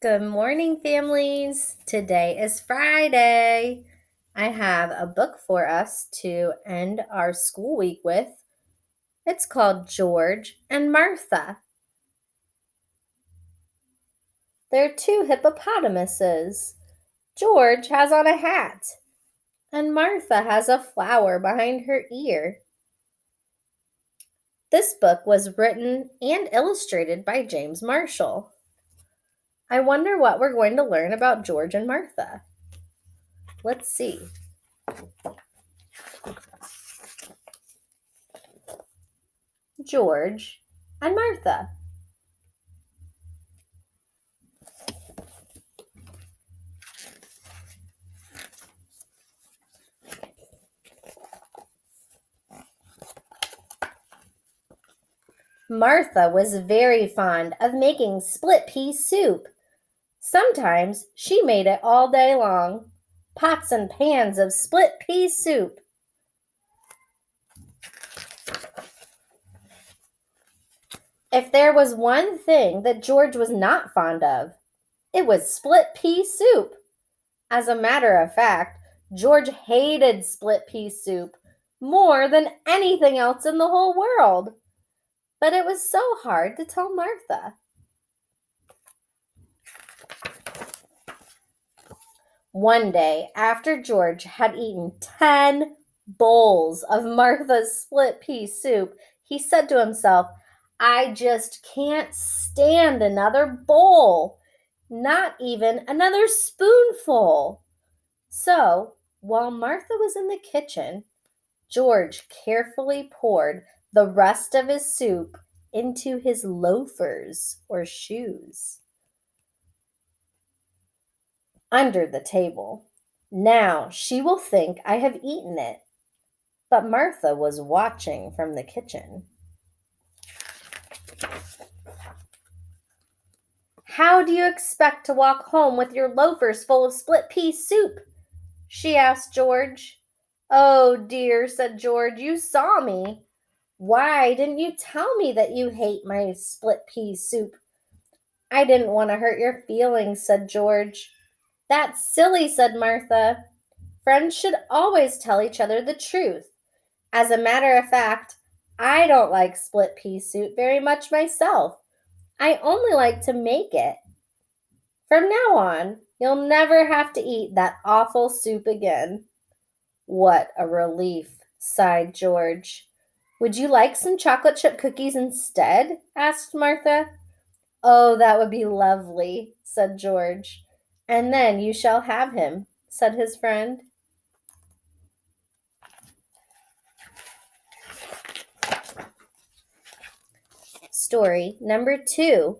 Good morning, families. Today is Friday. I have a book for us to end our school week with. It's called George and Martha. They're two hippopotamuses. George has on a hat, and Martha has a flower behind her ear. This book was written and illustrated by James Marshall. I wonder what we're going to learn about George and Martha. Let's see. George and Martha. Martha was very fond of making split pea soup. Sometimes she made it all day long. Pots and pans of split pea soup. If there was one thing that George was not fond of, it was split pea soup. As a matter of fact, George hated split pea soup more than anything else in the whole world. But it was so hard to tell Martha. One day, after George had eaten 10 bowls of Martha's split pea soup, he said to himself, I just can't stand another bowl, not even another spoonful. So, while Martha was in the kitchen, George carefully poured the rest of his soup into his loafers or shoes under the table. Now she will think I have eaten it. But Martha was watching from the kitchen. How do you expect to walk home with your loafers full of split pea soup? She asked George. Oh dear, said George, you saw me. Why didn't you tell me that you hate my split pea soup? I didn't want to hurt your feelings, said George. That's silly, said Martha. Friends should always tell each other the truth. As a matter of fact, I don't like split pea soup very much myself. I only like to make it. From now on, you'll never have to eat that awful soup again. What a relief, sighed George. Would you like some chocolate chip cookies instead? Asked Martha. Oh, that would be lovely, said George. And then you shall have him, said his friend. Story number 2.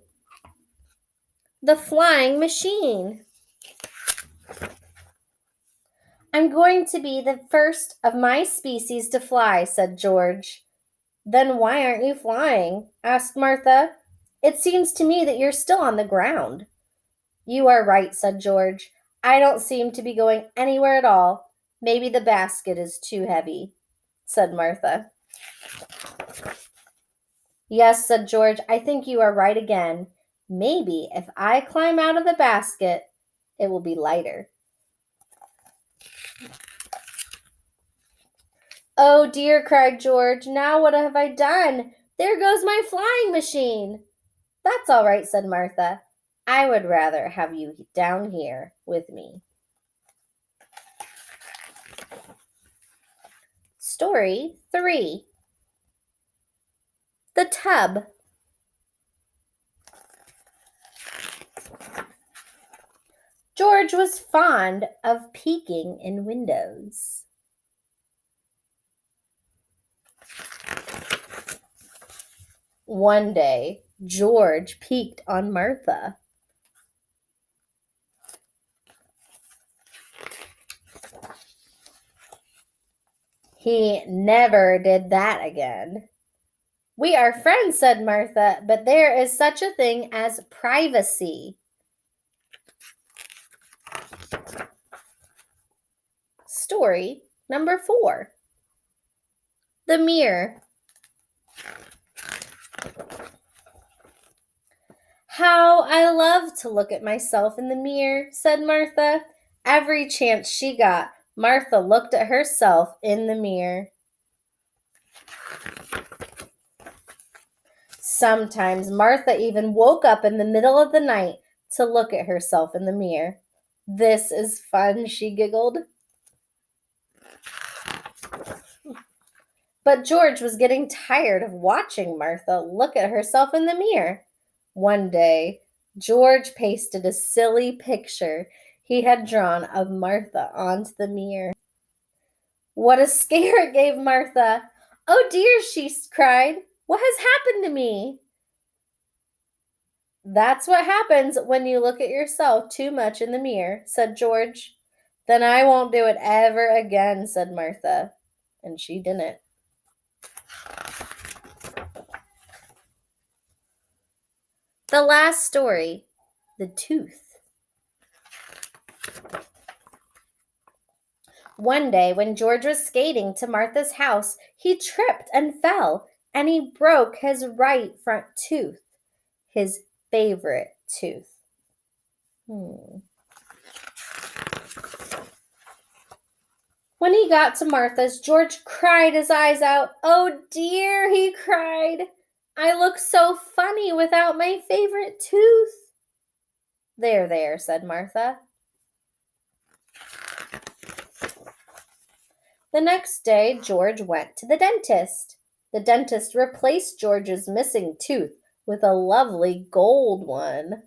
The Flying Machine. I'm going to be the first of my species to fly, said George. Then why aren't you flying? Asked Martha. It seems to me that you're still on the ground. You are right, said George. I don't seem to be going anywhere at all. Maybe the basket is too heavy, said Martha. Yes, said George, I think you are right again. Maybe if I climb out of the basket, it will be lighter. Oh dear, cried George. Now what have I done? There goes my flying machine. That's all right, said Martha. I would rather have you down here with me. Story 3. The Tub. George was fond of peeking in windows. One day, George peeked on Martha. He never did that again. We are friends, said Martha, but there is such a thing as privacy. Story number 4. The Mirror. How I love to look at myself in the mirror, said Martha. Every chance she got, Martha looked at herself in the mirror. Sometimes Martha even woke up in the middle of the night to look at herself in the mirror. This is fun, she giggled. But George was getting tired of watching Martha look at herself in the mirror. One day, George pasted a silly picture he had drawn of Martha onto the mirror. What a scare it gave Martha! Oh dear, she cried. What has happened to me? That's what happens when you look at yourself too much in the mirror, said George. Then I won't do it ever again, said Martha. And she didn't. The last story, The Tooth. One day, when George was skating to Martha's house, he tripped and fell, and he broke his right front tooth, his favorite tooth. When he got to Martha's, George cried his eyes out. Oh dear, he cried. I look so funny without my favorite tooth. There, said Martha. The next day, George went to the dentist. The dentist replaced George's missing tooth with a lovely gold one.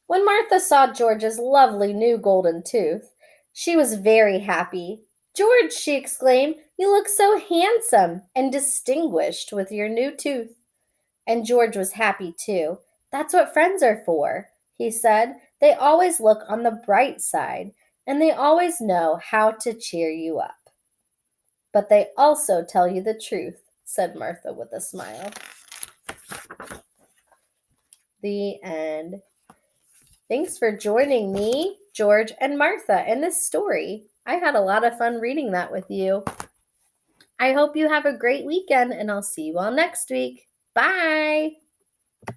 When Martha saw George's lovely new golden tooth, she was very happy. George, she exclaimed, you look so handsome and distinguished with your new tooth. And George was happy too. That's what friends are for, he said. They always look on the bright side, and they always know how to cheer you up. But they also tell you the truth, said Martha with a smile. The end. Thanks for joining me, George and Martha, in this story. I had a lot of fun reading that with you. I hope you have a great weekend, and I'll see you all next week. Bye!